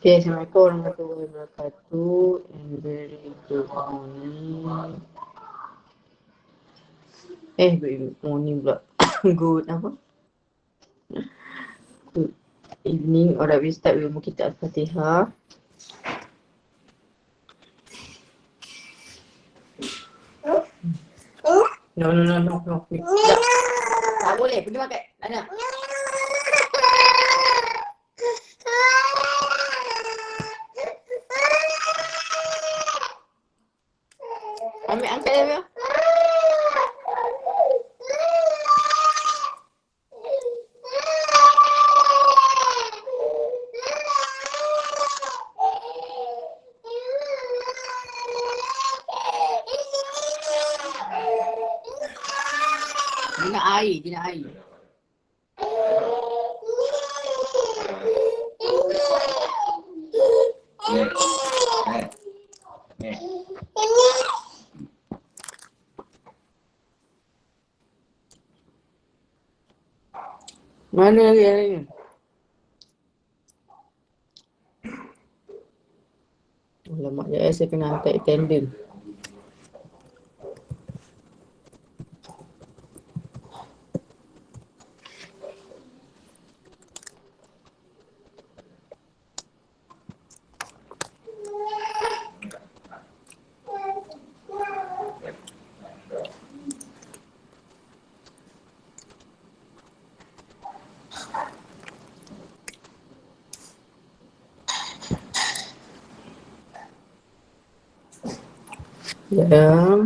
Okay, Assalamualaikum warahmatullahi wabarakatuh. And very good morning. Good morning pula. Good apa? Good evening. Alright, we start with kita Al-Fatihah. No. Tak boleh, pergi makan. Anak. Ambil angkat dia. Dia nak air. Mana lagi yang lain? Alamak, saya kena hantar attendant. Ya.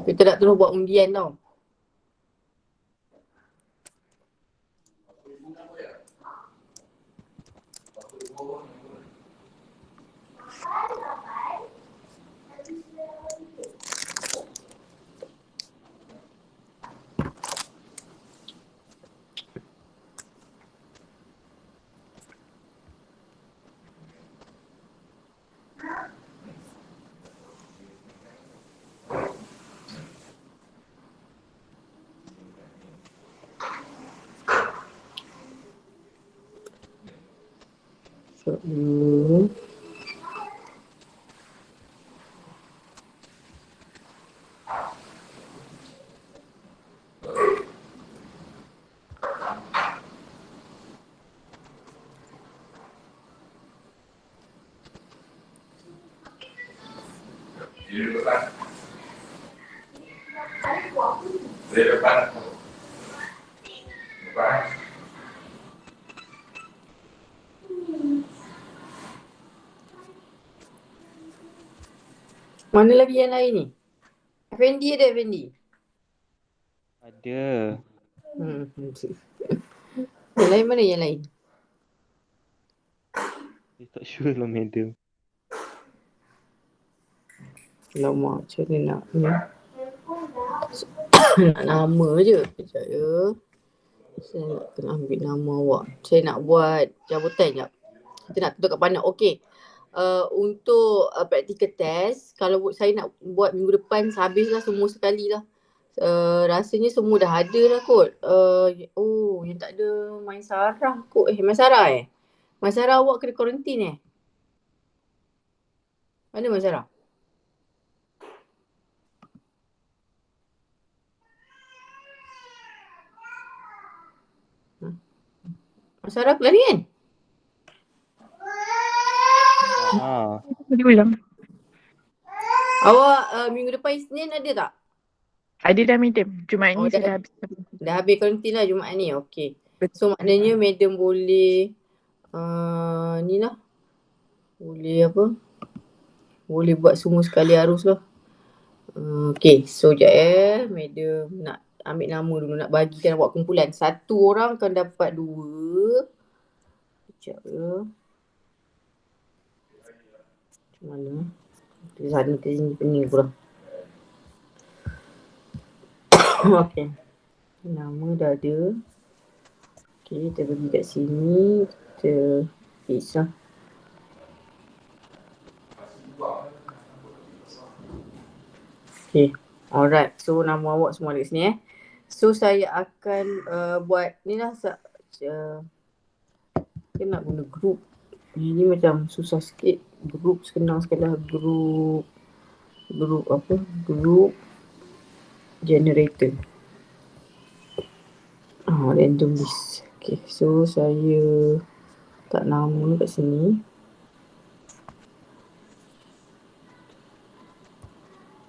Kita nak terus buat undian tau. So, mana lagi yang lain ni? Effendi ada Effendi? Ada. Yang lain mana yang lain? Saya tak sure lah madam. Alamak, macam mana nak ni? Nak nama je. Sekejap ya. Saya nak kena ambil nama awak. Saya nak buat jawatan sekejap. Kita nak tutup kat panel. Okey. Untuk practical test, kalau saya nak buat minggu depan, habislah semua sekali lah. Rasanya semua dah ada lah kot. Yang tak ada Maisarah kot. Maisarah Maisarah awak kena kuarantin Mana Maisarah? Maisarah lari kan? Boleh ulang. Awak minggu depan Isnin ada tak? Ada dah madam. Jumaat ni saya dah habis. Dah habis kuarantin lah Jumaat ni. Okey. Betul. So maknanya madam boleh ni lah. Boleh apa? Boleh buat semua sekali harus lah. Okey. So sekejap madam nak ambil nama dulu. Nak bagikan awak kumpulan. Satu orang akan dapat 2. Sekejap ya. Macam mana? Di sana ke sini pening pula. Okey. Nama dah ada. Okey, kita pergi kat sini. Kita fix lah. Okay. Alright. So nama awak semua ada kat sini So saya akan buat ni lah. Kita nak guna group. Ini macam susah sikit. Group senang sekali lah. Group apa? Group generator. Random list. Okay, so saya tak nama kat sini.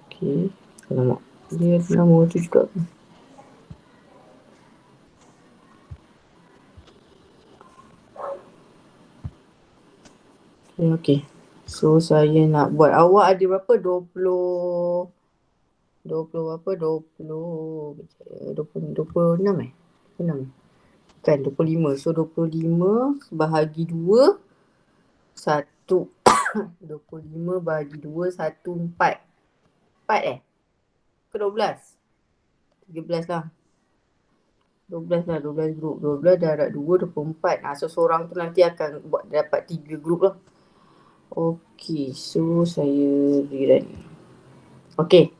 Okay, alamak. Dia nama tu juga. Okay. So saya nak buat. Awak ada berapa? 20 berapa? 26 26 kan 25. So 25 bahagi 2 1 25 bahagi 2 1 4 ke 12? 13 lah. 12 grup. 12 darab 2 24. So seorang tu nanti akan dapat 3 grup lah. Okay, so saya rerun. Okay,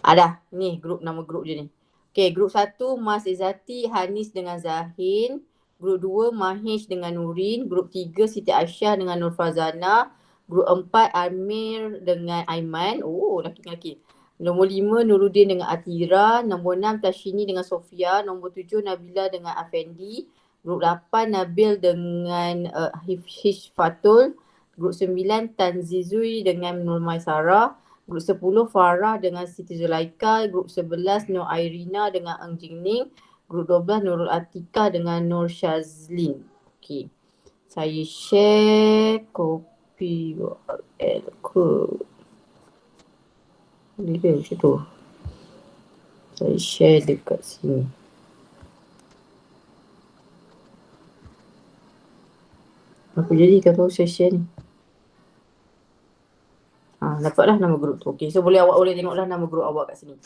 ada ni nama grup je ni. Okay, grup 1 Mas Izzati, Hanis dengan Zahin. Grup 2 Mahish dengan Nurin. Grup 3 Siti Aisyah dengan Nur Fazana. Grup 4 Amir dengan Aiman. Oh, laki-laki. Nombor 5 Nuruddin dengan Atira. Nombor 6 Tashini dengan Sofia. Nombor 7 Nabila dengan Afendi. Grup 8 Nabil dengan Hishfatul. Grup 9 Tanzizui dengan Nur Maisara. Grup 10 Farah dengan Siti Zulaika. Grup 11 Nur Airina dengan Eng Jingning. Grup 12 Nurul Atika dengan Nur Shazlin. Okay. Saya share copy URL ke. Ni dia macam tu. Saya share dekat sini. Apa jadi kalau saya share ni? Dapatlah nama grup tu. Okay, so awak boleh tengoklah nama grup awak kat sini.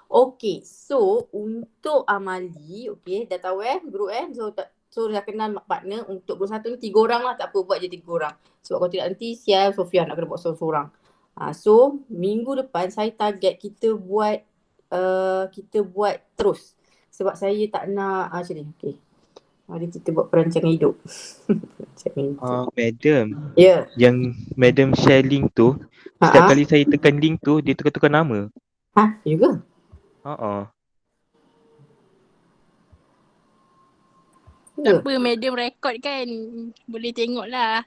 Okay, so untuk amali, okay, dah tahu grup so dah kenal partner. Untuk grup 1 ni 3 orang lah, tak apa buat je 3 orang. Sebab kalau tidak nanti sial Sofia nak kena buat seorang-seorang. So minggu depan saya target kita buat terus. Sebab saya tak nak macam ni. Okay. Mari kita buat perancangan hidup. Madam. Ya. Yang Madam share link tu, setiap kali saya tekan link tu, dia tukar-tukar nama. Juga? Tak apa, madam record kan. Boleh tengok lah.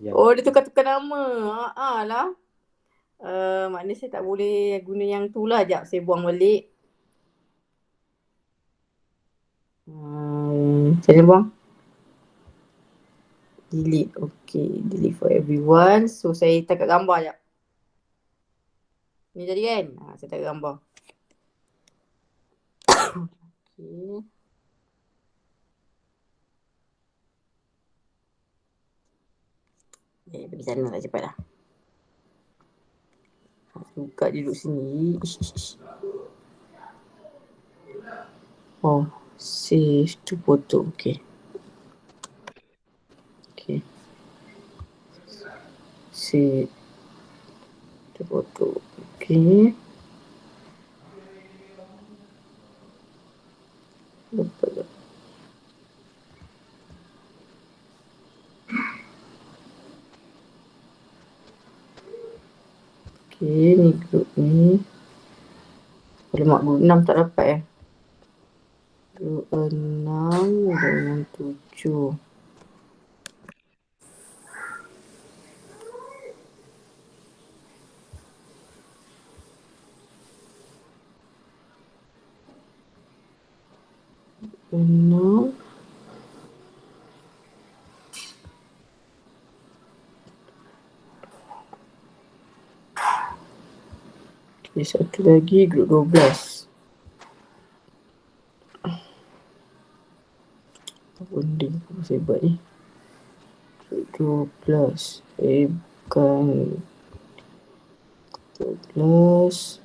Oh, dia tukar-tukar nama. Lah. Maknanya saya tak boleh guna yang tu lah. Sekejap saya buang balik. Saya buang. Delete. Okay. Delete for everyone. So saya takat gambar sekejap. Ni jadi kan? Saya takat gambar. Okay. Pergi sana lah cepat lah. Buka dia duduk sini. Oh, save to photo. Okay. Save to photo. Okay. Lupa. Okay, ni grup ni. Lemak grup 6 tak dapat Grup 6 dengan 7. Grup 6. Okay, satu lagi grup 12. Benda apa saya buat ni? Grup 12. Bukan 12.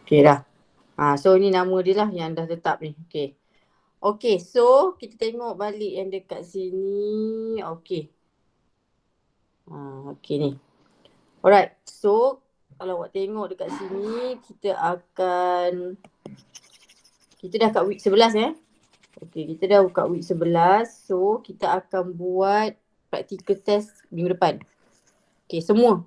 Okay dah. So ni nama dia lah yang dah tetap ni. Okay, so kita tengok balik yang dekat sini. Okay. Okay ni. Alright, so kalau awak tengok dekat sini, kita dah kat week 11 Okay, kita dah kat week 11. So, kita akan buat practical test minggu depan. Okay, semua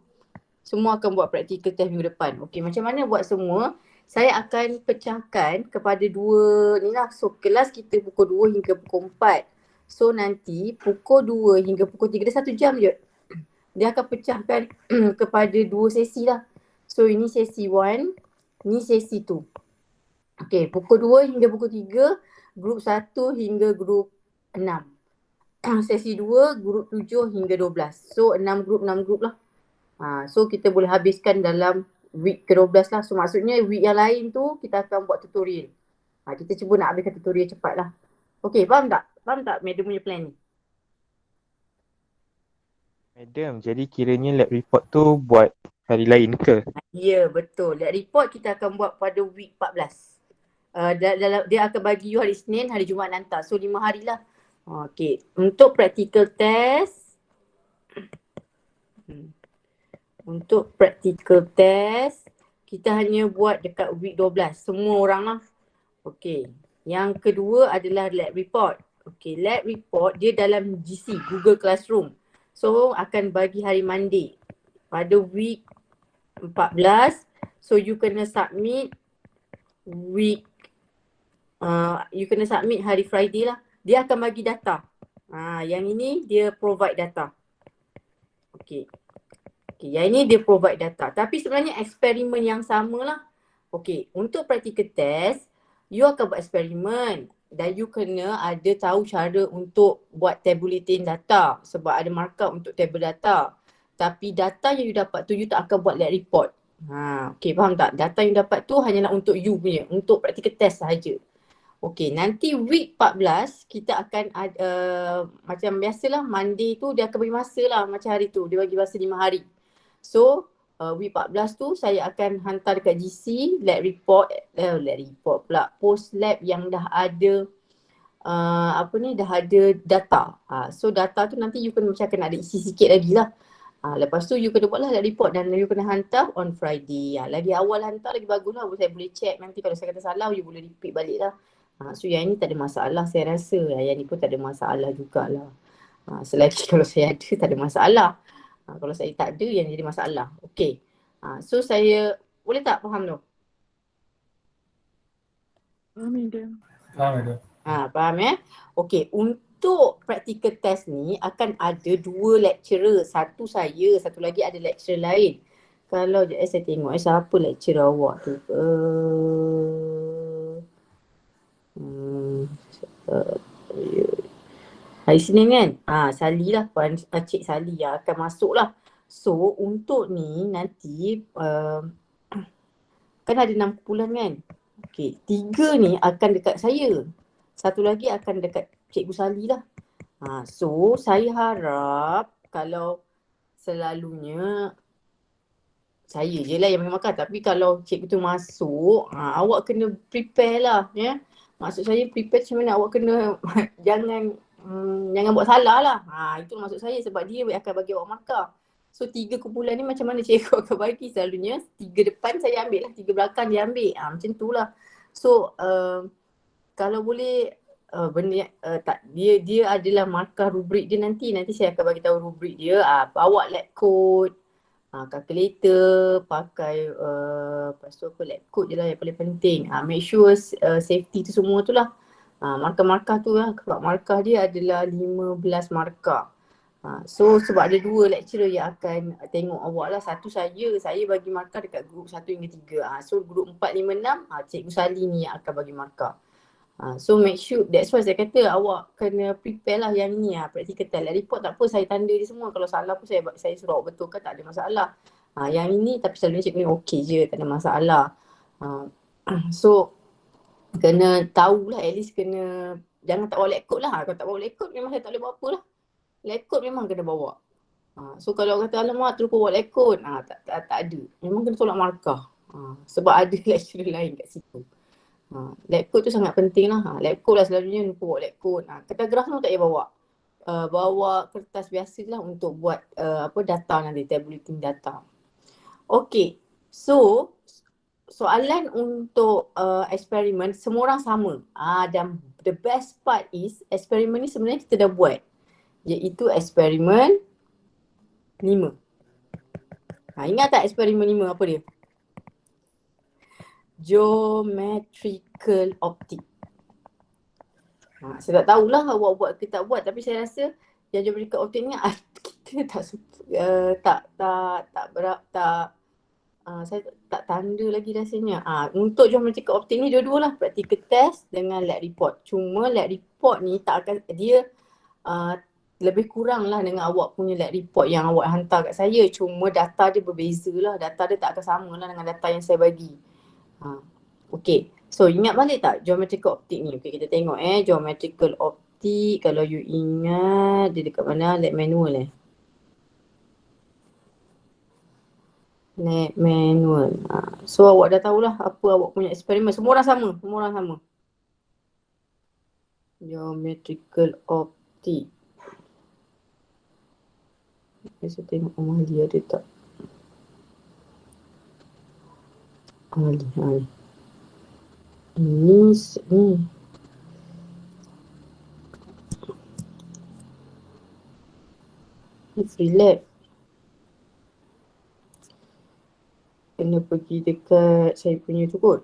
akan buat practical test minggu depan. Okay, macam mana buat semua? Saya akan pecahkan kepada dua ni lah. So, kelas kita pukul 2 hingga pukul 4. So, nanti pukul 2 hingga pukul 3, dia 1 jam je. Dia akan pecahkan kepada 2 sesi lah. So, ini sesi 1, ni sesi 2. Okay, pukul 2 hingga pukul 3, grup 1 hingga grup 6. Sesi 2, grup 7 hingga 12. So, 6 grup lah. So, kita boleh habiskan dalam week ke-12 lah. So, maksudnya week yang lain tu, kita akan buat tutorial. Kita cuba nak habiskan tutorial cepat lah. Okay, faham tak? Faham tak madam punya plan ni? Madam, jadi kiranya lab report tu buat hari lain ke? Ya, betul. Lab report kita akan buat pada week 14. Dia akan bagi you hari Isnin, hari Jumaat nanti. So 5 hari lah. Okay. Untuk practical test. Kita hanya buat dekat week 12. Semua orang lah. Okay. Yang kedua adalah lab report. Okay. Lab report dia dalam GC, Google Classroom. So akan bagi hari Monday. Pada week 14. So you kena submit hari Friday lah. Dia akan bagi data. Yang ini dia provide data. Okay, yang ini dia provide data. Tapi sebenarnya eksperimen yang sama lah. Okay, untuk practical test, you akan buat eksperimen. Dan you kena ada tahu cara untuk buat tabulating data. Sebab ada markup untuk table data. Tapi data yang you dapat tu, you tak akan buat lab report. Okay, faham tak? Data yang dapat tu hanyalah untuk you punya. Untuk practical test sahaja. Okay, nanti week 14 kita akan macam biasalah Monday tu dia akan bagi masa lah macam hari tu. Dia bagi masa 5 hari. So, week 14 tu saya akan hantar dekat GC lab report pula. Post lab yang dah ada dah ada data. So data tu nanti you kena macam kena ada isi sikit lagi lah. Lepas tu you kena buatlah lab report dan you kena hantar on Friday. Lagi awal hantar lagi bagus lah. Saya boleh check nanti kalau saya kata salah you boleh repeat balik lah. So yang ni tak ada masalah saya rasa. Yang ni pun tak ada masalah jugalah. Selagi kalau saya ada tak ada masalah. Kalau saya tak ada yang jadi masalah. Okay. So saya boleh tak faham tu? Faham. Faham ya? Okay. Untuk practical test ni akan ada 2 lecturer. Satu saya, satu lagi ada lecturer lain. Kalau saya tengok siapa lecturer awak tu. Hari Senin kan? Sally lah. Cik Sally yang akan masuk lah. So untuk ni nanti kan ada 6 kumpulan kan? Okay. 3 ni akan dekat saya. Satu lagi akan dekat Cikgu Sally lah. So saya harap kalau selalunya saya je lah yang makan. Tapi kalau cikgu tu masuk, awak kena prepare lah ya. Maksud saya prepare macam mana awak kena jangan buat salah lah. Itu maksud saya sebab dia akan bagi awak markah. So 3 kumpulan ni macam mana cikgu akan bagi selalunya 3 depan saya ambil lah, 3 belakang dia ambil. Macam tu lah. So kalau boleh dia adalah markah rubrik dia nanti saya akan bagi tahu rubrik dia. Bawa lab coat, calculator, pakai lepas tu lab coat je lah yang paling penting. Make sure safety tu semua tu lah. Markah-markah tu lah, markah dia adalah 15 markah. So sebab ada 2 lecturer yang akan tengok awak lah. Satu saya bagi markah dekat grup 1 hingga 3. So grup 4, 5, 6 Cikgu Sally ni yang akan bagi markah. So make sure, that's why saya kata awak kena prepare lah yang ni practical test. Report tak apa, saya tanda dia semua. Kalau salah pun saya suruh awak betulkan, tak ada masalah. Yang ini tapi selalunya cikgu ni okey je, tak ada masalah. So kena tahulah, at least kena, jangan tak bawa lab coat lah. Kalau tak bawa lab coat memang saya tak boleh buat apa lah. Lab coat memang kena bawa. So kalau kata alamak terlupa bawa lab coat, tak ada. Memang kena tolak markah. Sebab ada lecturer lain kat situ. Lab coat tu sangat penting lah. Lab coat lah selalunya lupa bawa lab coat. Kertas graf tu tak payah bawa. Bawa kertas biasa lah untuk buat data nanti, tabulating data. Okay. So, soalan untuk eksperimen semua orang sama. Dan the best part is eksperimen ni sebenarnya kita dah buat. Iaitu eksperimen 5. Ingat tak eksperimen 5 apa dia? Geometrical optic. Saya tak tahulah awak buat ke tak buat, tapi saya rasa yang geometrical optic ni kita saya tak tanda lagi rasanya. Untuk geometrical optic ni dua-dua lah, practical test dengan lab report. Cuma lab report ni tak akan, dia lebih kurang lah dengan awak punya lab report yang awak hantar kat saya. Cuma data dia berbeza lah. Data dia tak akan sama lah dengan data yang saya bagi. Okay. So ingat balik tak geometrical optic ni? Okay, kita tengok geometrical optic. Kalau you ingat, dia dekat mana? Lab manual lab manual. So awak dah tahulah apa awak punya eksperimen. Semua orang sama. Geometrical optic. Saya tengok Amalia ada tak? Amalia. Ini. Ini free lab. Kena pergi dekat saya punya tu kot.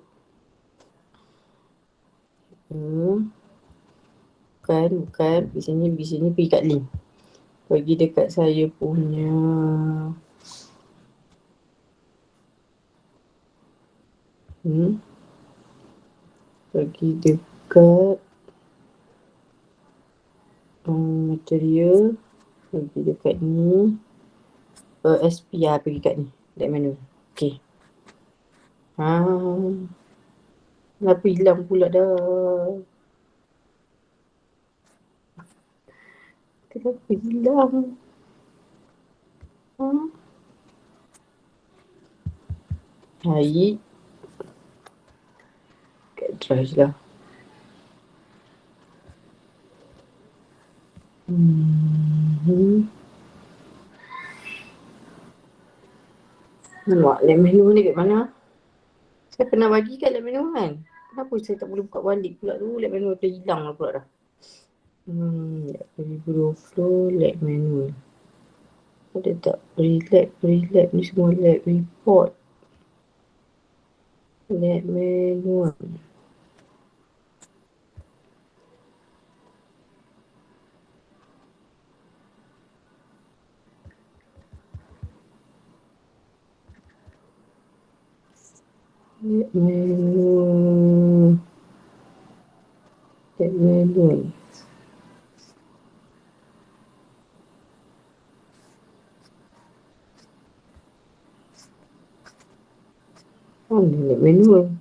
Bukan. Di sini pergi kat link. Pergi dekat saya punya pergi dekat material, pergi dekat ni SP pergi kat ni, lab manual. Okay. Kenapa hilang pula dah? Kenapa hilang? Hai. Kat drive lah. Nampak lab manual ni kat mana? Saya pernah bagi kat lab manual kan? Kenapa saya tak boleh buka balik pula tu? Lab manual dah hilang lah pula dah. Flow lab manual. Ada tak? Pre-lab ni semua lab report. Lab manual. Lab manual. Lab manual.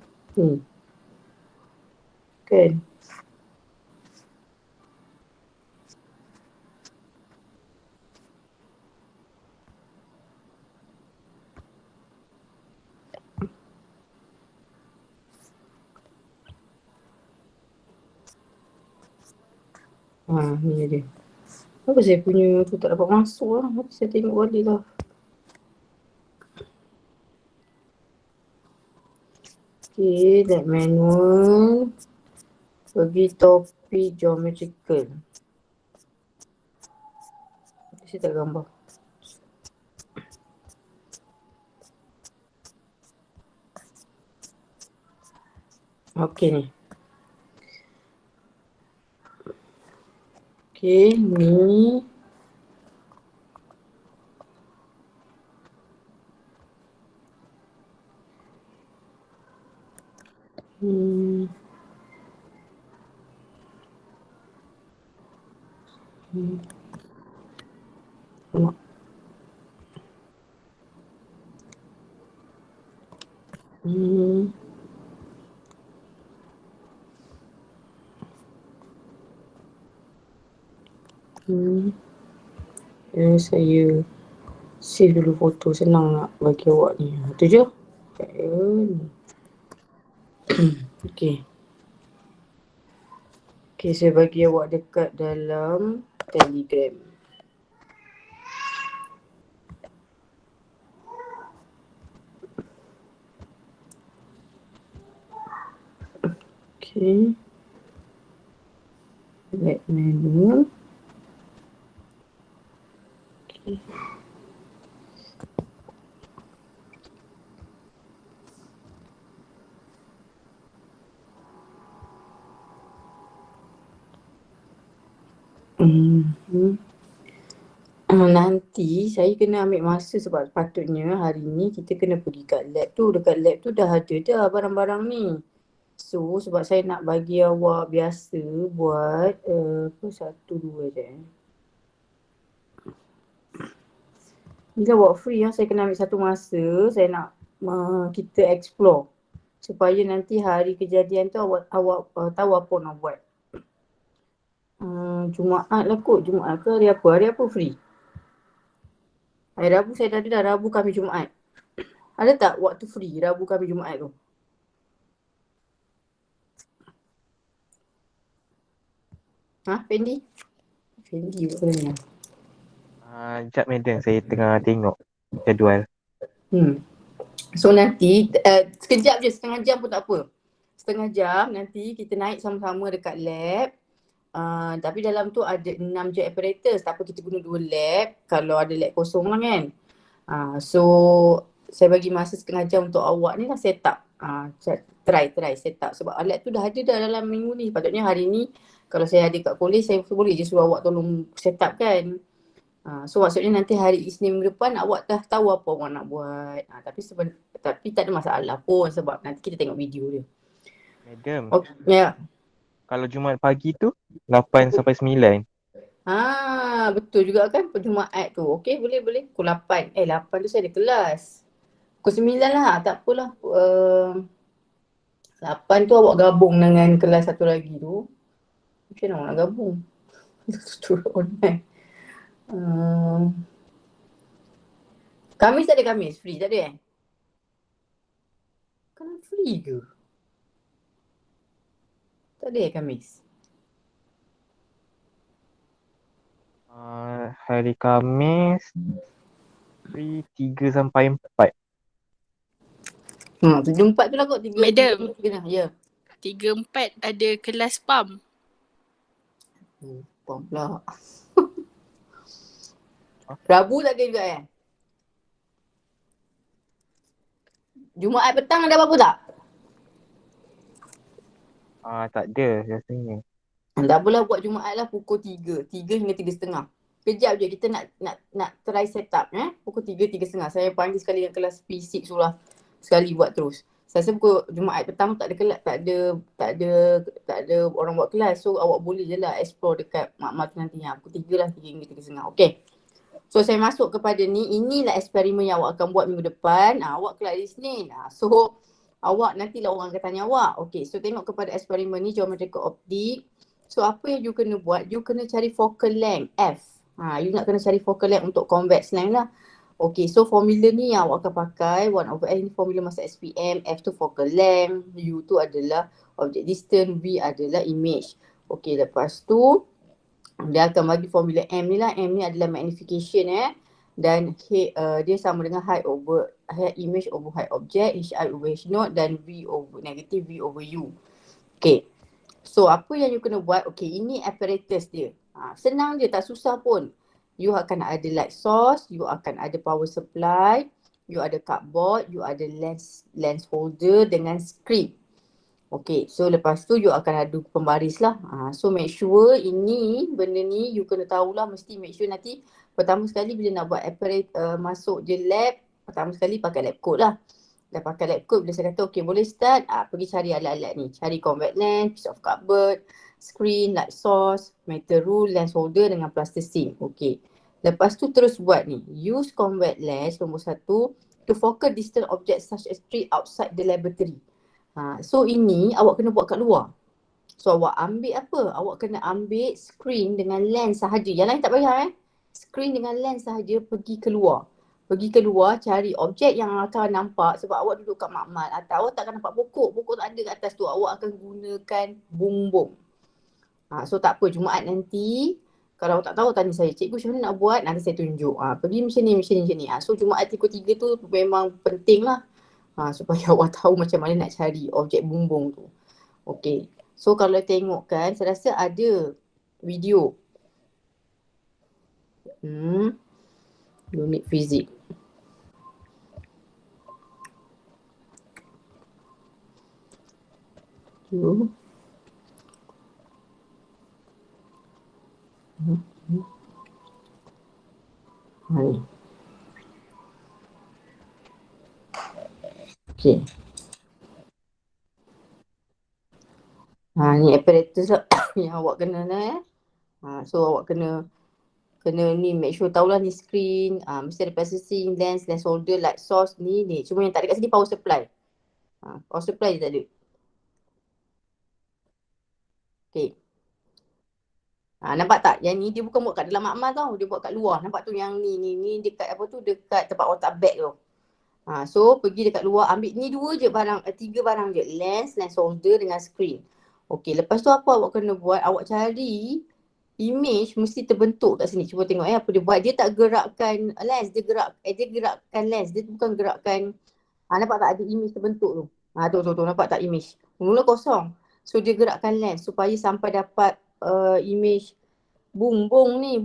Kan? Ni dia. Kenapa saya punya tu tak dapat masuk lah? Nanti saya tengok balik lah. Okay, lab manual. Pergi topik geometrical. Saya tak gambar. Okay ni. Okay, ni. Tengok. Saya save dulu foto, senang nak bagi awak ni. Tu je. Okay. Okay, saya bagi awak dekat dalam Telegram. Okay. Lab manual. Okay. Nanti saya kena ambil masa sebab sepatutnya hari ni kita kena pergi kat lab tu. Dekat lab tu dah ada dah barang-barang ni. So sebab saya nak bagi awak biasa buat apa satu dua je. Bila awak free saya kena ambil satu masa, saya nak kita explore. Supaya nanti hari kejadian tu awak tahu apa nak buat. Jumaat lah kot. Jumaat ke hari apa? Hari apa free? Hari Rabu saya dah ada dah. Rabu, Khamis, Jumaat. Ada tak waktu free Rabu, Khamis, Jumaat tu? Fendi? Fendi buat sebenarnya. Sekejap madam, saya tengah tengok jadual. So nanti, sekejap je, setengah jam pun tak apa. Setengah jam nanti kita naik sama-sama dekat lab. Tapi dalam tu ada 6 je apparatus. Tak apa kita guna 2 lab kalau ada lab kosong lah kan. So saya bagi masa setengah jam untuk awak ni lah set up. Try set up. Sebab lab tu dah ada dah dalam minggu ni. Patutnya hari ni kalau saya ada kat kolej saya boleh je suruh awak tolong set up kan. So maksudnya nanti hari Isnin minggu depan awak dah tahu apa awak nak buat. Tapi tak ada masalah pun sebab nanti kita tengok video dia. Madam, Ya. kalau Jumaat pagi tu 8 sampai 9. Betul juga kan Jumaat tu. Okey, boleh. Pukul 8. 8 tu saya ada kelas. Pukul 9 lah, tak apalah. 8 tu awak gabung dengan kelas satu lagi tu. Macam mana awak nak gabung? Turut online. Khamis tak ada Khamis? Free tak ada Kan free ke? Tak ada Khamis? Hari Khamis free 3 sampai 4. 7-4 tu lah kot. 3 Madam. Ya. 3-4 ada kelas PAM. PAM pula. Rabu tak ada juga Jumaat petang ada apa-apa tak? Tak ada rasanya. Tak apalah buat Jumaat lah pukul 3. 3 hingga 3.30. Kejap je kita nak try set up pukul 3, 3.30. Saya panggil sekali dengan kelas P6 tu lah. Sekali buat terus. Saya rasa pukul Jumaat petang tak ada kelas, tak ada orang buat kelas. So awak boleh je lah explore dekat makmal tu nanti. Pukul 3 lah, 3 hingga 3.30. Okay. So saya masuk kepada ni, inilah eksperimen yang awak akan buat minggu depan. Awak kelas hari Isnin. So awak nantilah orang akan tanya awak. Okay, so tengok kepada eksperimen ni, geometrical optik. So apa yang you kena buat, you kena cari focal length F. You nak kena cari focal length untuk convex length lah. Okay, so formula ni yang awak akan pakai 1/N ni formula masa SPM, F tu focal length, U tu adalah object distance, V adalah image. Okay, lepas tu dia akan bagi formula M ni lah. M ni adalah magnification dan dia sama dengan height image over height object, HI over H naught dan V over negative V over U. Okay. So apa yang you kena buat, okay ini apparatus dia. Senang je, tak susah pun. You akan ada light source, you akan ada power supply, you ada cardboard, you ada lens holder dengan screen. Okay, so lepas tu you akan ada pembaris lah. So make sure benda ni you kena tahulah, mesti make sure nanti pertama sekali bila nak buat masuk je lab, pertama sekali pakai lab coat lah. Dah pakai lab coat, bila saya kata okay boleh start, pergi cari alat-alat ni. Cari convex lens, piece of cardboard, screen, light source, metal rule, lens holder dengan plasticine. Okay. Lepas tu terus buat ni. Use convex lens nombor 1 to focus distant objects such as tree outside the laboratory. So ini awak kena buat kat luar. So awak ambil apa? Awak kena ambil screen dengan lens sahaja. Yang lain tak payah Screen dengan lens sahaja pergi keluar. Pergi keluar cari objek yang akan nampak sebab awak duduk kat makmal. Atau awak tak akan nampak pokok. Pokok tak ada kat atas tu. Awak akan gunakan bumbung. So tak apa, Jumaat nanti kalau awak tak tahu tanya saya, cikgu macam mana nak buat, nanti saya tunjuk. Pergi macam ni. So Jumaat pukul 3 tu memang penting lah. Supaya awak tahu macam mana nak cari objek bumbung tu. Okay. So kalau tengok kan, saya rasa ada video. Unit fizik. Tu. Ni. Okay. Ni apparatus lah yang awak kena lah so awak kena ni make sure tahulah ni screen, mesti ada processing, lens holder, light source ni. Cuma yang tak ada kat sini power supply. Power supply je tak ada. Okay. Nampak tak? Yang ni dia bukan buat kat dalam makmal tau. Dia buat kat luar. Nampak tu yang ni dekat apa tu, dekat tempat watak bag tu. So pergi dekat luar, ambil ni 2 je barang, 3 barang je. Lens holder dengan screen. Okay, lepas tu apa awak kena buat? Awak cari image mesti terbentuk kat sini. Cuba tengok apa dia buat. Dia tak gerakkan lens, dia gerakkan lens. Dia bukan gerakkan. Nampak tak ada image terbentuk tu? Tu nampak tak image? Mula kosong. So dia gerakkan lens supaya sampai dapat image bumbung ni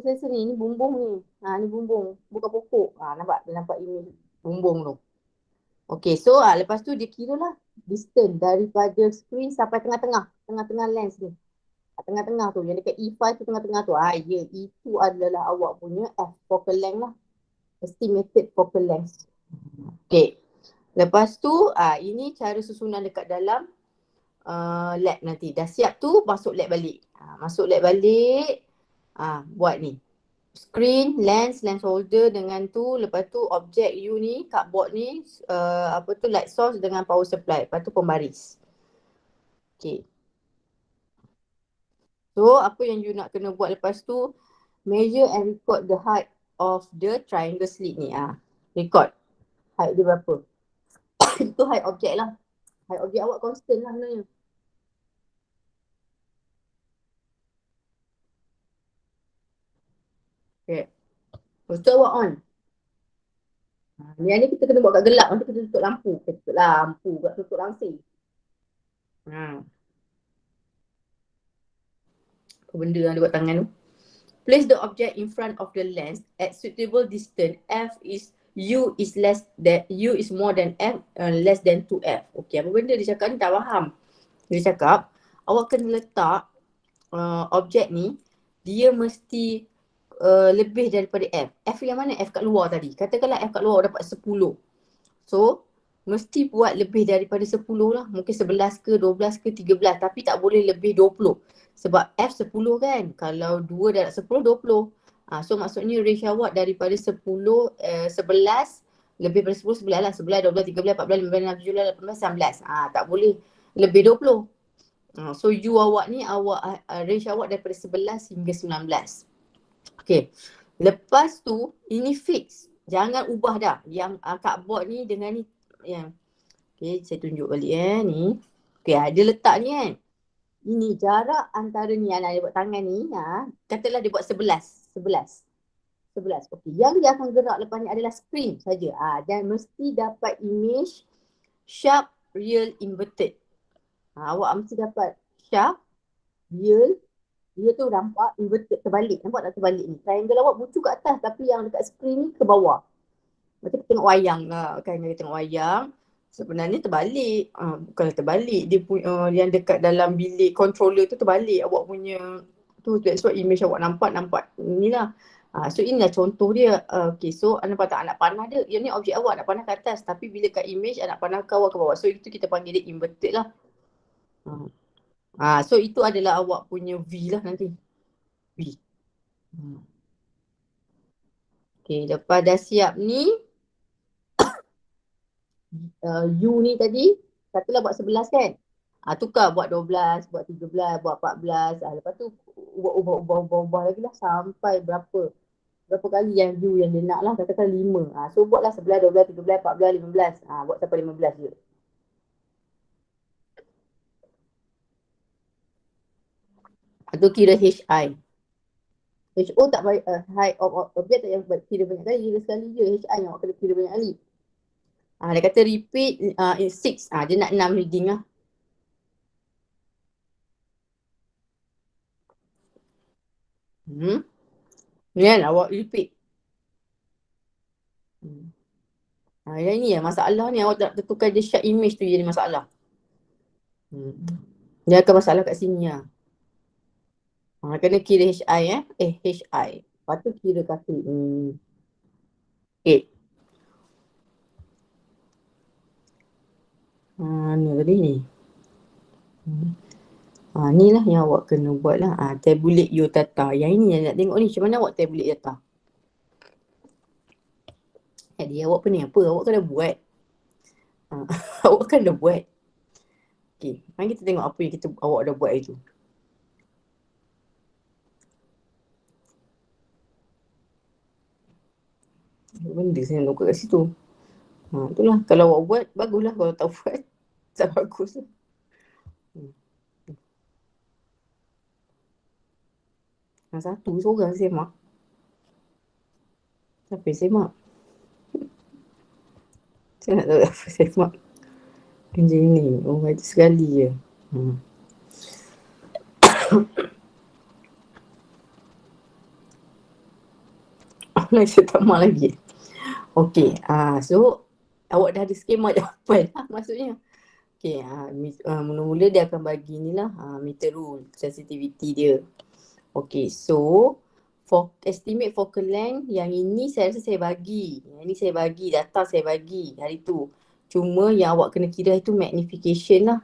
sensor ni bumbung ni. Ni bumbung, bukan pokok. Nampak? Dia nampak image bumbung tu. Okay, so lepas tu dia kira lah distance daripada screen sampai tengah-tengah lens ni. Tengah-tengah tu, yang dekat E5 tu tengah-tengah tu. Ya, itu adalah awak punya focal length lah. Estimated focal length. Okay. Lepas tu, ini cara susunan dekat dalam lab nanti. Dah siap tu, masuk lab balik. Masuk lab balik, buat ni. Screen, lens holder dengan tu. Lepas tu objek you ni, cardboard ni, light source dengan power supply. Lepas tu pembaris. Okay. So, apa yang you nak kena buat lepas tu, measure and record the height of the triangle slit ni. Record. Height dia berapa. Itu height objek lah. Height objek awak constant lah sebenarnya. Okay. Lepas tu awak on. Yang ni kita kena buat kat gelap. Nanti kita tutup lampu. Kita tutup lampu. Kita tutup langsir. Apa benda yang dia buat tangan tu. Place the object in front of the lens at suitable distance. U is more than F, less than 2F. Okay, apa benda dia cakap ni tak faham. Dia cakap, awak kena letak objek ni, dia mesti lebih daripada F. F yang mana? F kat luar tadi. Katakanlah F kat luar dapat 10. So, mesti buat lebih daripada 10 lah. Mungkin 11 ke, 12 ke, 13. Tapi tak boleh lebih 20. Sebab F 10 kan. Kalau 2 darab 10, 20. So maksudnya ratio awak daripada 10, 11, lebih daripada 10, 11 lah. 11, 12, 13, 14, 15, 16, 17, 18, 19. Tak boleh lebih 20. So U awak ni, ratio awak daripada 11 hingga 19. Okay. Lepas tu, ini fix. Jangan ubah dah. Yang cardboard ni dengan ni. Okay, saya tunjuk balik ni. Okay, dia letak ni kan. Ini jarak antara ni, dia buat tangan ni. Katalah dia buat 11. Okay, yang dia akan gerak lepas ni adalah screen saja. Dan mesti dapat image sharp, real, inverted. Awak mesti dapat sharp, real. Dia tu nampak inverted, terbalik. Nampak tak terbalik ni? Triangle awak bucu kat atas tapi yang dekat screen ni ke bawah. Macam kita tengok wayang lah kan. Kita tengok wayang. Sebenarnya terbalik. Bukanlah terbalik. Dia punya yang dekat dalam bilik controller tu terbalik. Awak punya tu. That's why image awak nampak inilah. So inilah contoh dia. Okay, so nampak tak anak panah dia. Yang ni objek awak anak panah ke atas. Tapi bila kat image anak panah ke awak ke bawah. So itu kita panggil dia inverted lah. So itu adalah awak punya V lah nanti. V. Okay, lepas dah siap ni. U ni tadi, katalah buat 11 kan. Tukar buat 12, buat 13, buat 14. Lepas tu ubah lagi lah sampai berapa kali yang U yang dia nak lah. Katakan 5. So buatlah 11, 12, 13, 14, 15. Buat sampai 15 je. Itu kira HI. HO tak baik, height of object tak payah kira banyak kali. Kira sekali je. HI yang awak kena kira banyak kali. Dia kata repeat in 6. Dia nak 6 reading lah. Ni kan awak repeat. Yang ni masalah ni, awak tak tentukan je share image tu jadi masalah. Dia akan masalah kat sini lah. Kena kira HI HI. Lepas tu kira kaki. 8. Ni tadi ni. Ni lah yang awak kena buat lah. Tabulate your data. Yang ini yang nak tengok ni. Macam mana awak tabulate data? Jadi awak pening apa? Awak kan dah buat. Awak kan dah buat. Okay. Mari kita tengok apa yang awak dah buat itu. Benda saya nak buat kat situ. Itulah. Kalau awak buat, baguslah. Kalau tak buat, tak bagus lah. Yang satu seorang semak. Siapa yang semak? Saya nak tahu apa semak. Macam ni. Itu sekali je. Saya tak mahu lagi. Okay. So, awak dah ada skema jawapan lah maksudnya. Okay. Mula-mula dia akan bagi ni lah. Meter rule. Sensitivity dia. Okay. So, estimate focal length. Yang ini saya rasa saya bagi. Yang ini saya bagi. Data saya bagi hari tu. Cuma yang awak kena kira itu magnification lah.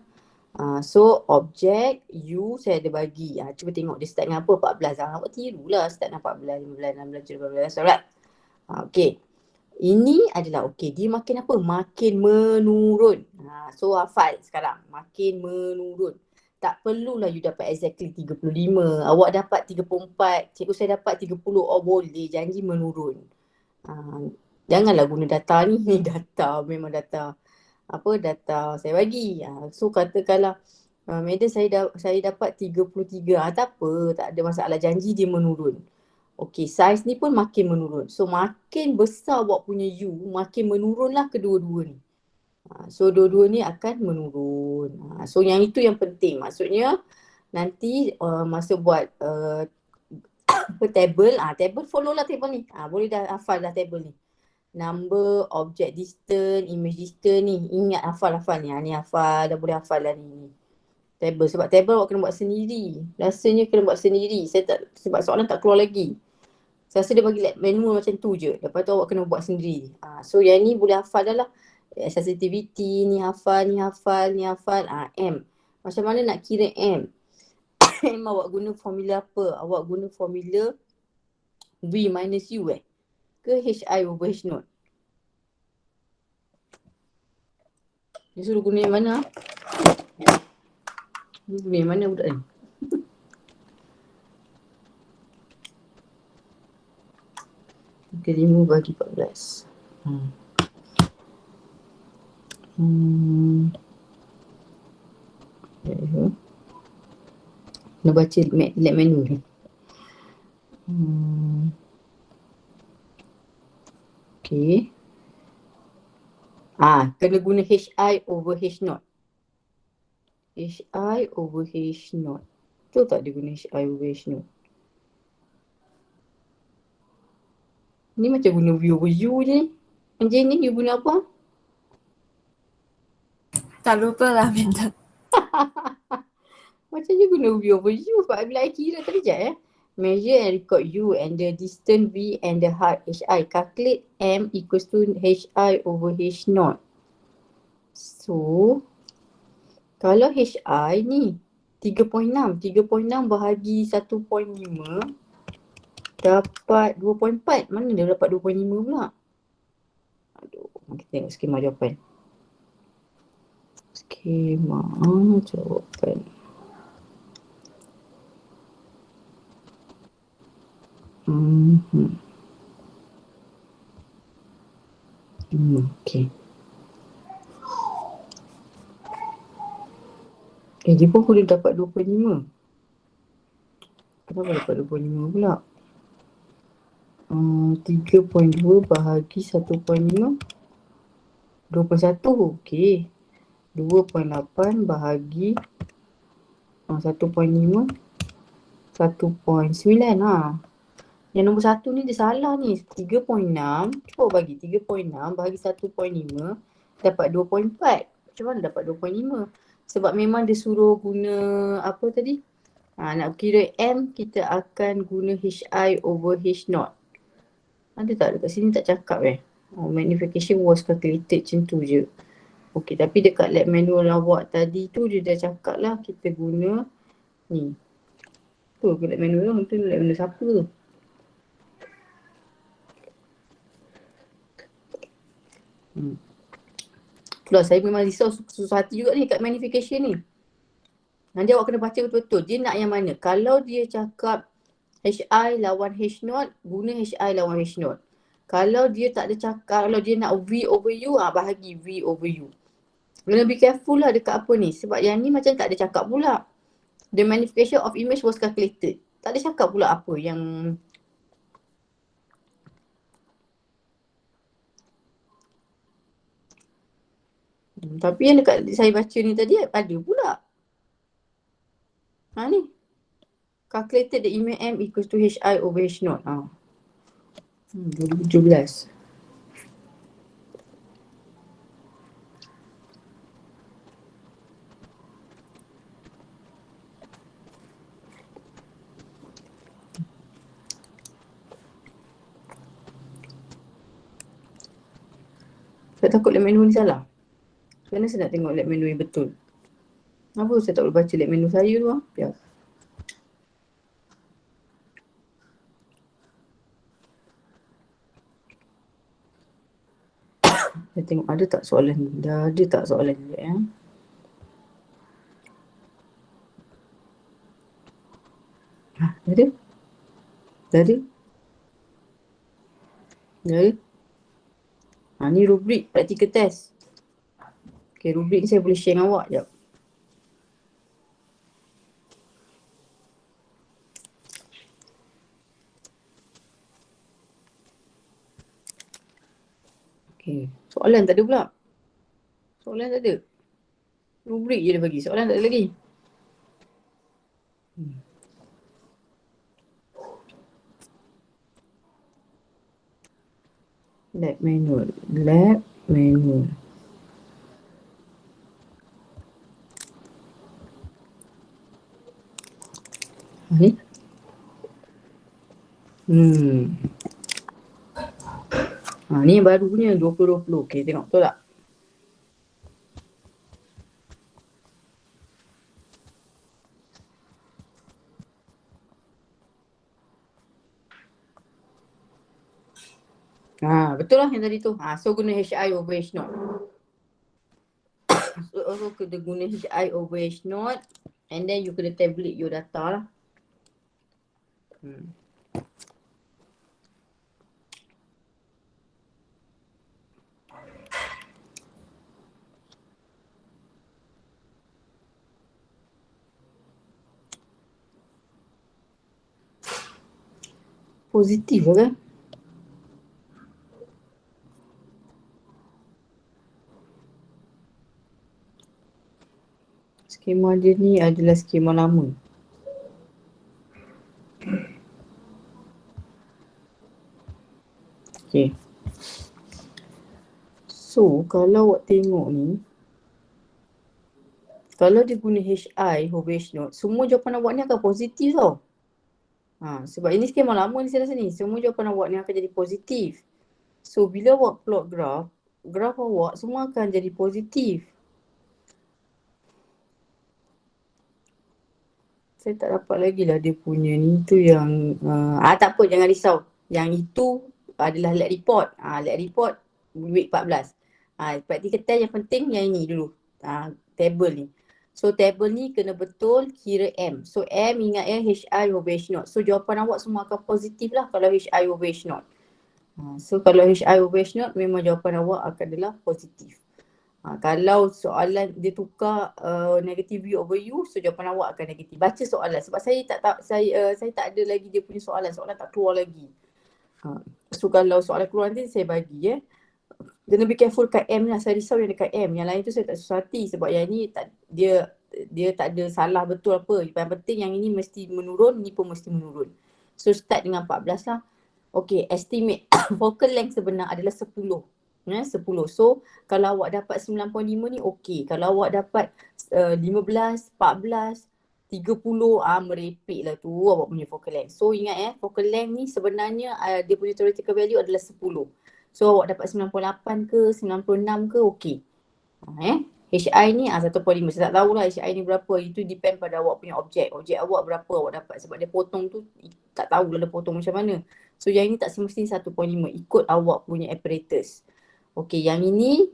So, objek U saya ada bagi. Cuba tengok dia start dengan apa? 14. Awak tirulah start dengan 14, 15, 16, 17, 18. Alright. Okay. Ini adalah okay. Dia makin apa? Makin menurun. So, hafal sekarang. Makin menurun. Tak perlulah you dapat exactly 35. Awak dapat 34. Cikgu saya dapat 30. Oh boleh. Janji menurun. Janganlah guna data ni. Ni data. Memang data. Data saya bagi. So katakanlah madam saya dapat 33. Tak apa, tak ada masalah, janji dia menurun. Okey, saiz ni pun makin menurun. So makin besar awak punya U, makin menurunlah kedua-dua ni. So dua-dua ni akan menurun. So yang itu yang penting. Maksudnya nanti masa buat table, table follow lah table ni. Boleh dah hafal dah table ni. Number, object distance, image distance ni. Ingat hafal-hafal ni. Ni hafal, dah boleh hafal lah ni. Table. Sebab table awak kena buat sendiri. Rasanya kena buat sendiri. Sebab soalan tak keluar lagi. Saya rasa dia bagi manual macam tu je. Lepas tu awak kena buat sendiri. So yang ni boleh hafal dah lah. Sensitivity, ni hafal, ni hafal, ni hafal. M. Macam mana nak kira M? M awak guna formula apa? Awak guna formula V minus U ke HI over H naught? Dia suruh guna yang mana? Dia guna yang mana budak ni? Okay, 5 bagi 14. Nak baca lab menu ni. Okay. Kena guna HI over H naught. HI over H naught. Betul tak dia guna HI over H naught? Ni macam guna V over U je ni. Macam ni you guna apa? Tak lupa lah minta. Macam je guna V over U. Sebab bila I kira tadi sekejap Measure and record U and the distance V and the height HI. Calculate M equals to HI over H naught. So, kalau HI ni 3.6. 3.6 bahagi 1.5 dapat 2.4. Mana dia dapat 2.5 pula? Aduh, kita tengok skema jawapan. Skema jawapan. Okay. Dia pun boleh dapat 2.5. Kenapa dapat 2.5 pula? 3.2 bahagi 1.5 2.1. Okay. 2.8 bahagi 1.5 1.9 Yang nombor 1 ni dia salah ni. 3.6. Cuba bagi 3.6 bagi 1.5 dapat 2.4. Macam mana dapat 2.5? Sebab memang dia suruh guna apa tadi? Nak kira M, kita akan guna HI over H0. Ada tak dekat sini tak cakap magnification was calculated macam tu je. Okey, tapi dekat lab manual awak tadi tu dia dah cakap lah kita guna ni. Tu lab manual tu lab manual siapa tu? Itulah saya memang risau susah hati juga ni kat magnification ni. Nanti awak kena baca betul-betul. Dia nak yang mana? Kalau dia cakap HI lawan H0, guna HI lawan H0. Kalau dia tak ada cakap, kalau dia nak V over U, bahagi V over U. Kena be careful lah dekat apa ni. Sebab yang ni macam tak ada cakap pula. The magnification of image was calculated. Tak ada cakap pula apa yang tapi yang dekat saya baca ni tadi ada pula. Ni. Calculated the image M equals to HI over H0. 2017. Saya takut lab menu ni salah. Kerana saya nak tengok lab menu yang betul. Kenapa saya tak boleh baca lab menu saya tu? Ya. Saya tengok ada tak soalan ni. Dah ada tak soalan ni Dah ada? Dah ada? Dah ada? Ni rubrik practical test. Okay, rubrik ni saya boleh share dengan awak. Sekejap. Okay, soalan tak ada pula. Soalan tak ada. Rubrik je dia bagi. Soalan tak ada lagi. Lab manual. Lab manual. Ni. Ni yang baru punya 2020. Okay, tengok betul tak? Betul lah yang tadi tu. So guna HI over H0. So kena guna HI over H0 and then you kena tabulate your data lah. Positif lah kan? Skema dia ni adalah skema lama. Okay. So, kalau awak tengok ni, kalau dia guna HI over H0, semua jawapan awak ni akan positif tau. Sebab ini skema lama ni saya rasa ni. Semua jawapan awak ni akan jadi positif. So, bila awak plot graf awak semua akan jadi positif. Saya tak dapat lagi lah dia punya ni tu yang tak apa, jangan risau. Yang itu adalah lab report. Lab report week 14. Practical test yang penting yang ini dulu. Table ni. So table ni kena betul kira M. So M ingat HI over H0. So jawapan awak semua akan positif lah kalau HI over H0. So kalau HI over H0 memang jawapan awak akan adalah positif. Kalau soalan dia tukar negative U over U, so jawapan awak akan negatif. Baca soalan sebab saya tak ada lagi dia punya soalan tak keluar lagi. So kalau soalan keluar nanti saya bagi Kena be careful kat M lah. Saya risau yang dekat M. Yang lain tu saya tak susah hati sebab yang ni tak, dia tak ada salah betul apa. Yang penting yang ini mesti menurun, ni pun mesti menurun. So start dengan 14 lah. Okay, estimate focal length sebenar adalah 10. 10. So kalau awak dapat 9.5 ni okay. Kalau awak dapat 15, 14, 30, merepek lah tu awak punya focal length. So ingat focal length ni sebenarnya dia punya theoretical value adalah 10. So awak dapat 98 ke 96 ke okey. HI ni 1.5. Saya tak tahulah HI ni berapa. Itu depend pada awak punya objek. Objek awak berapa awak dapat. Sebab dia potong tu tak tahulah dia potong macam mana. So yang ini tak semestinya 1.5. Ikut awak punya apparatus. Okey, yang ini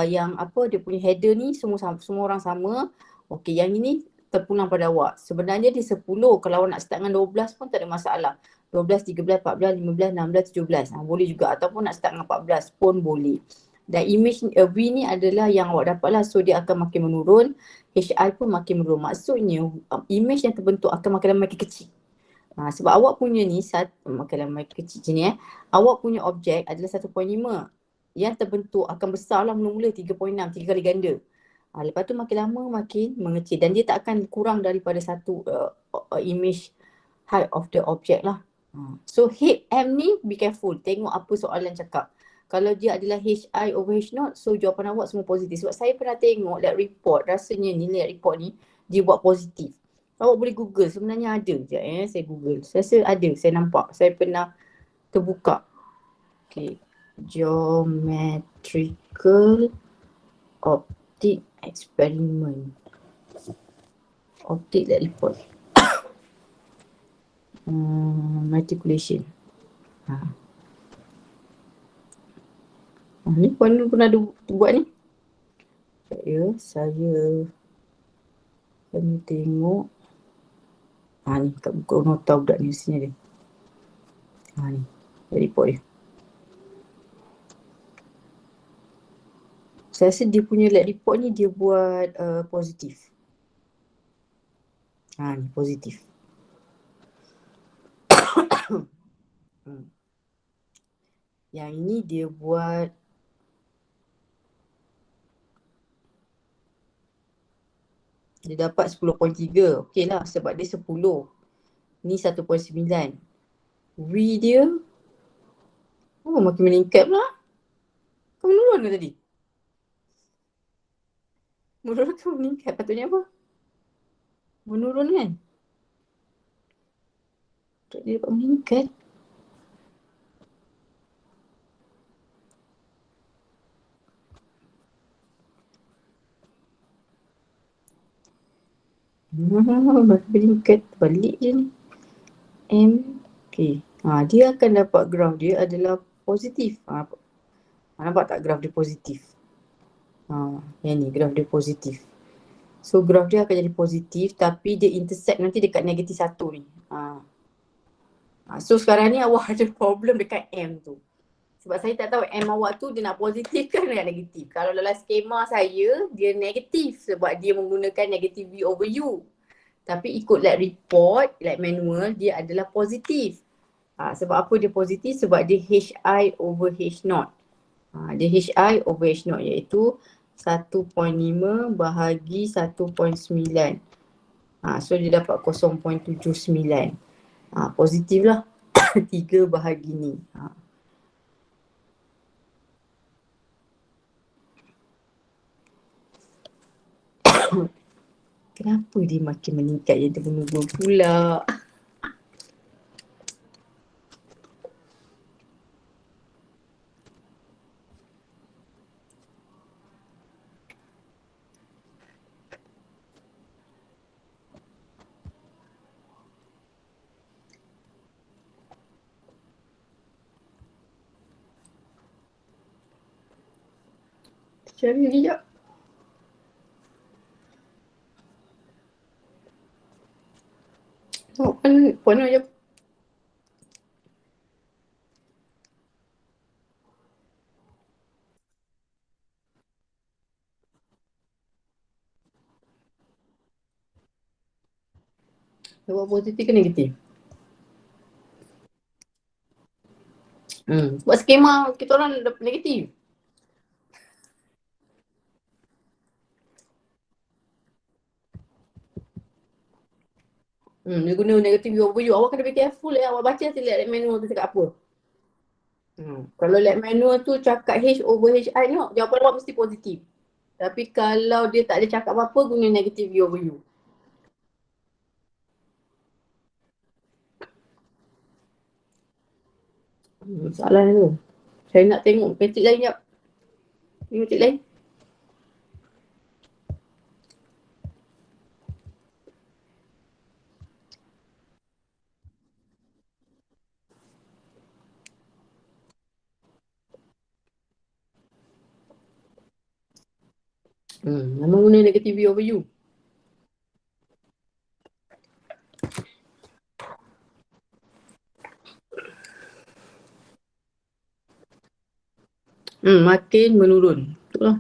yang apa dia punya header ni semua orang sama. Okey, yang ini terpulang pada awak. Sebenarnya dia 10. Kalau awak nak start dengan 12 pun tak ada masalah. 12, 13, 14, 15, 16, 17. Boleh juga. Ataupun nak start dengan 14 pun boleh. Dan image V ni adalah yang awak dapat lah. So dia akan makin menurun. HI pun makin menurun. Maksudnya image yang terbentuk akan makin lama makin kecil. Sebab awak punya ni makin lama makin kecil macam ni awak punya objek adalah 1.5. Yang terbentuk akan besar lah mula-mula 3.6, 3 kali ganda. Lepas tu makin lama makin mengecil. Dan dia tak akan kurang daripada satu image height of the object lah. So head M ni be careful. Tengok apa soalan cakap. Kalau dia adalah HI over H naught, so jawapan awak semua positif. Sebab saya pernah tengok lab report, rasanya ni lab report ni dia buat positif. Awak boleh google, sebenarnya ada. Sekejap saya google. Saya rasa ada, saya nampak. Saya pernah terbuka. Okay. Geometrical optic experiment. Optic lab report. Matriculation. Ni puan pun ada buat ni. Saya akan tengok. Ni kat buku nota budak ni sini dia. Ni report dia. Saya rasa dia punya lab report ni dia buat positif. Ni positif. Yang ini dia buat dia dapat 10.3. Okey lah sebab dia 10. Ni 1.9. V dia makin meningkat pula. Kau menurun ke tadi? Menurun ke meningkat? Patutnya apa? Menurun kan? Dia dapat meningkat. Meningkat balik je ni. M. Okay. Dia akan dapat graf dia adalah positif. Nampak tak graf dia positif? Yang ni graf dia positif. So graf dia akan jadi positif tapi dia intersect nanti dekat negatif 1 ni. So sekarang ni awak ada problem dekat M tu. Sebab saya tak tahu M awak tu dia nak positif ke nak negatif. Kalau dalam skema saya dia negatif sebab dia menggunakan negatif V over U. Tapi ikut lab report, lab manual dia adalah positif. Sebab apa dia positif? Sebab dia HI over H naught. Dia HI over H naught iaitu 1.5 bahagi 1.9. So dia dapat 0.79. Positif lah. 3 bahagi ni. Kenapa dia makin meningkat yang terburu-buru pula? Cari sekejap. Tengok puan je. Jawab positif ke negatif? Sebab skema kita orang negatif. Dia guna negative overview. Awak kena be careful awak baca nanti lab manual tu cakap apa. Kalau lab manual tu cakap H over HI, tengok jawapan awak mesti positif. Tapi kalau dia tak ada cakap apa-apa, guna negative overview. Soalan tu. Saya nak tengok petik lain jap. Ni petik lain. Memang guna negative overview. Makin menurun. Betul lah.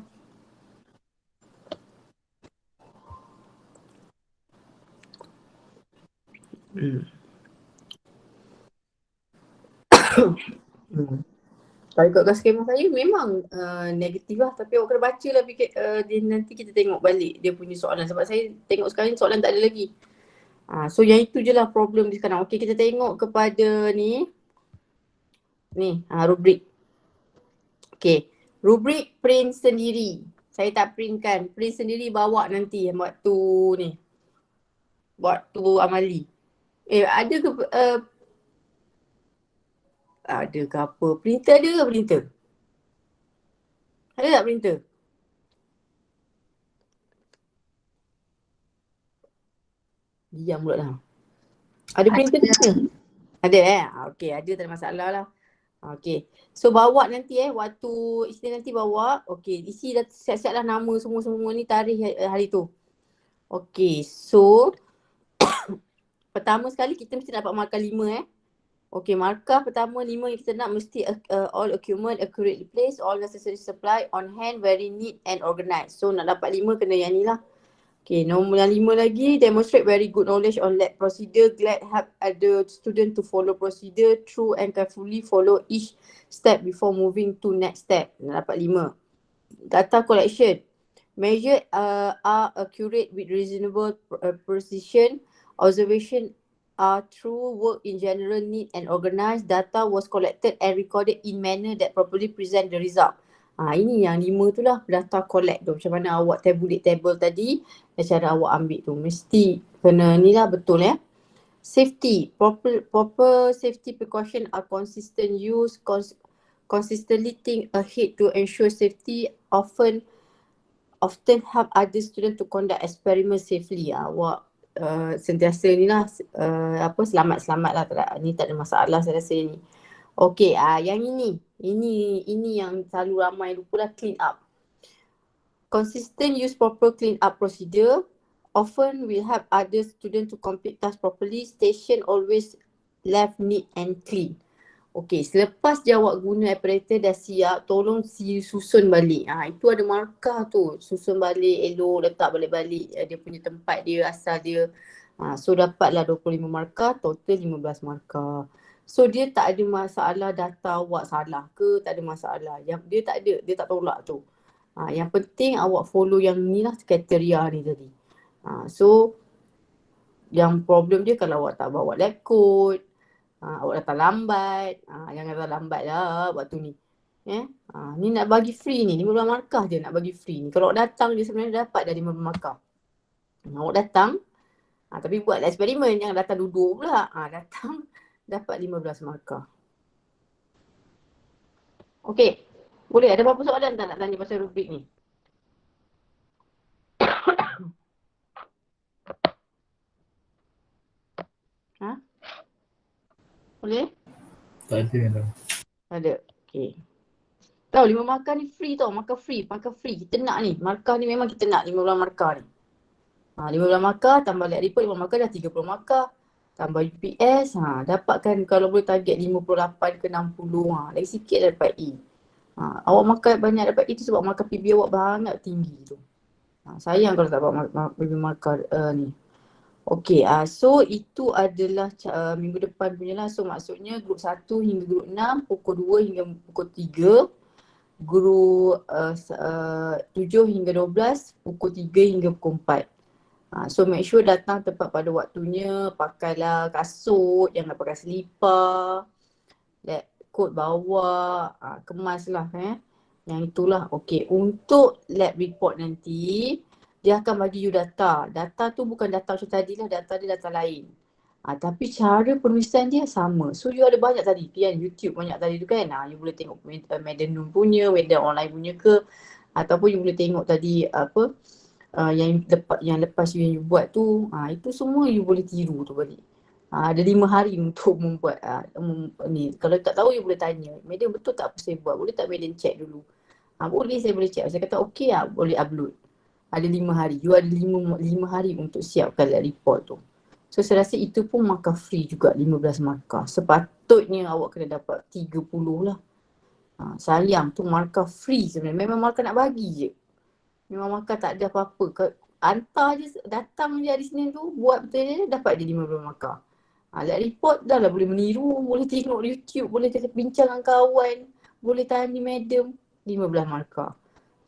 Kalau ikutkan skema saya memang negatif lah. Tapi awak kena baca lah dia nanti kita tengok balik dia punya soalan. Sebab saya tengok sekarang soalan tak ada lagi. So yang itu je lah problem di sekarang. Okey, kita tengok kepada ni. Rubrik. Okey, rubrik print sendiri. Saya tak printkan. Print sendiri bawa nanti waktu ni. Waktu amali. Ada ke ada ke apa? Printer ada ke printer? Ada tak printer? Diam pula lah. Ada printer ke? Ada Okey, ada, tak ada masalah lah. Okey. So bawa nanti waktu isi nanti bawa. Okey, isi dah siap-siap lah nama semua ni, tarikh hari tu. Okey, so pertama sekali kita mesti dapat markah 5 Okey, markah pertama 5 yang kita nak mesti all equipment accurately placed, all necessary supply on hand, very neat and organized. So nak dapat 5 kena yang ni lah. Okey, nombor yang 5 lagi, demonstrate very good knowledge on lab procedure, glad help other student to follow procedure, true and carefully follow each step before moving to next step. Nak dapat 5. Data collection, measure are accurate with reasonable precision, observation are true, work in general neat and organized, data was collected and recorded in manner that properly present the result. Ini yang 5 tu lah data collect tu. Macam mana awak tabulate table tadi dan cara awak ambil tu. Mesti kena ni lah betul Safety, proper safety precaution are consistent use, consistently think ahead to ensure safety, often help other students to conduct experiment safely. Awak sentiasa ni lah selamat-selamat lah, ni tak ada masalah saya rasa ni. Okey, yang ini yang selalu ramai lupa lah, clean up. Consistent use proper clean up procedure, often will help other students to complete task properly, station always left neat and clean. Okey, selepas je awak guna apparatus dah siap, tolong susun balik. Itu ada markah tu. Susun balik, elok, letak balik-balik dia punya tempat dia, asal dia. So dapatlah 25 markah, total 15 markah. So dia tak ada masalah data awak salah ke, tak ada masalah. Dia tak ada, dia tak tolak tu. Yang penting awak follow yang ni lah, kriteria ni tadi. So yang problem dia kalau awak tak bawa lab coat, awak datang lambat, jangan datang lambat lah waktu ni. Ni nak bagi free ni, 15 markah je nak bagi free ni. Kalau awak datang dia sebenarnya dapat dah 15 markah. Awak datang, tapi buatlah eksperimen, jangan datang duduk pula. Datang dapat 15 markah. Okey, boleh ada apa-apa soalan tak nak tanya pasal rubrik ni? Boleh? Tak ada. Ada. Okey. Tahu 5 markah ni free tau, markah free. Kita nak ni. Markah ni memang kita nak 15 markah ni. 15 markah tambah lab report 5 markah dah 30 markah. Tambah UPS, dapatkan kalau boleh target 58 ke 60, lagi sikit dah dapat E. Awak markah banyak dapat E tu sebab markah PB awak banyak tinggi tu. Sayang kalau tak dapat markah ni. Okey, so itu adalah minggu depan punya lah. So maksudnya group 1 hingga group 6, pukul 2 hingga pukul 3. Group 7 hingga 12, pukul 3 hingga pukul 4. So make sure datang tepat pada waktunya, pakailah kasut, jangan pakai selipar, lab coat bawa, kemaslah Yang itulah. Okay, untuk lab report nanti, dia akan bagi you data. Data tu bukan data macam tadi lah, data dia data lain. Tapi cara penulisan dia sama. So you ada banyak tadi, YouTube banyak tadi tu kan. You boleh tengok Medanoom punya, Medan online punya ke, ataupun you boleh tengok tadi yang lepas you buat tu, itu semua you boleh tiru tu balik. Ada 5 hari untuk membuat ni. Kalau tak tahu you boleh tanya, Medan betul tak apa saya buat? Boleh tak Medan check dulu? Boleh, saya boleh check. Saya kata okey boleh upload. Ada 5 hari. You ada 5 hari untuk siapkan report tu. So saya rasa itu pun markah free juga, 15 markah. Sepatutnya awak kena dapat 30 lah. Sayang tu markah free sebenarnya. Memang markah nak bagi je. Memang markah tak ada apa-apa. Hantar je, datang je hari Senin tu, buat betul je, dapat je 15 markah. Lab report dah lah boleh meniru, boleh tengok YouTube, boleh bincang dengan kawan, boleh tanya madam, 15 markah.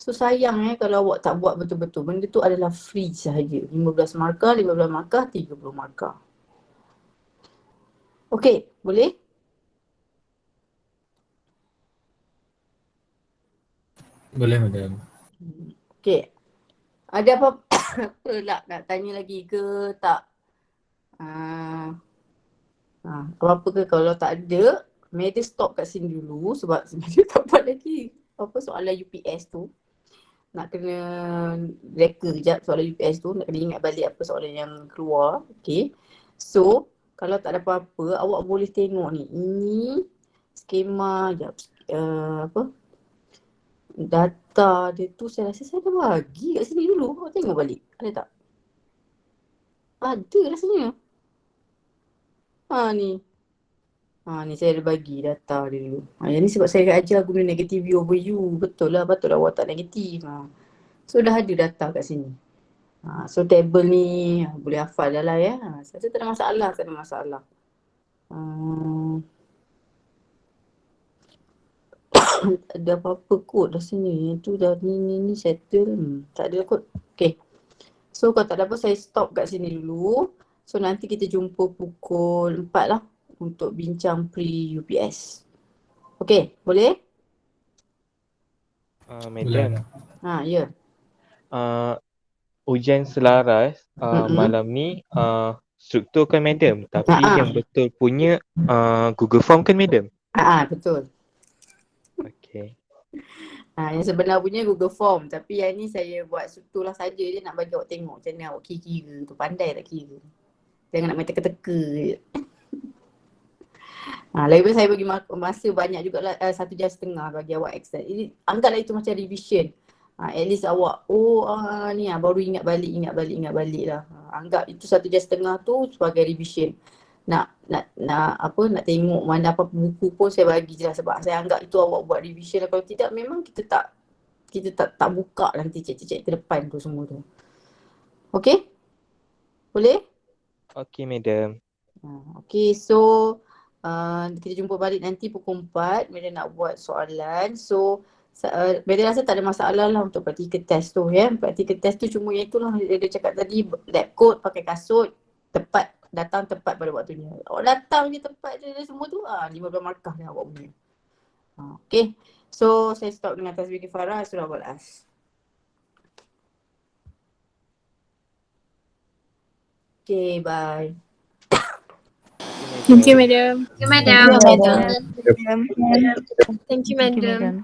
So sayang kalau awak tak buat betul-betul. Benda tu adalah free sahaja. 15 markah, 15 markah, 30 markah. Okey, boleh? Boleh, madam. Okey. Ada apa-apa nak tanya lagi ke tak? Apa-apa ke? Kalau tak ada, Media stop kat sini dulu sebab Media tak buat lagi soalan UPS tu. Nak kena reka kejap soalan UPS tu, nak kena ingat balik apa soalan yang keluar. Okay. So, kalau tak ada apa-apa, awak boleh tengok ni. Ini skema data dia tu saya rasa saya dah bagi kat sini dulu. Awak tengok balik. Ada tak? Ada rasanya. Ni. Ni saya ada bagi data dia dulu. Yang ni sebab saya ajar guna negative view over you. Betul lah, patutlah awak tak negatif. So dah ada data kat sini. So table ni boleh hafal dah lah ya. Saya rasa tak ada masalah, tak ada masalah. Ada apa-apa kot rasanya. Yang tu dah ni settle. Tak ada kot. Okay. So kalau tak ada apa, saya stop kat sini dulu. So nanti kita jumpa pukul 4 lah untuk bincang pre-UPS. Okay, boleh? Madam. Ya. Ujian selaras malam ni struktur kan madam, tapi yang betul punya Google Form kan madam? Betul. Okay. Yang sebenar punya Google Form, tapi yang ni saya buat struktur lah saja je nak bagi awak tengok macam mana awak kira tu, pandai tak kira. Jangan nak main teka-teka je. Lagi saya bagi masa banyak jugalah, 1.5 jam bagi awak extend. Anggaplah itu macam revision. At least awak, ni baru ingat balik lah. Anggap itu 1.5 jam tu sebagai revision. Nak tengok mana apa buku pun saya bagi je lah sebab saya anggap itu awak buat revision. Kalau tidak memang kita tak buka nanti cek-cek ke depan tu semua tu. Okay? Boleh? Okay madam. Okay, so kita jumpa balik nanti pukul 4. Medan nak buat soalan. So Medan rasa tak ada masalah lah untuk practical test tu ya. Practical test tu cuma yang itulah dia cakap tadi, lab coat, pakai kasut, datang tepat pada waktunya. Awak datang je tepat je semua tu, 15 markah dah awak punya. Okay, so saya stop dengan tasbih kifarah surah Al-As. Okay, bye. Thank you, madam. Thank you, madam. Thank you, madam. Thank you, madam.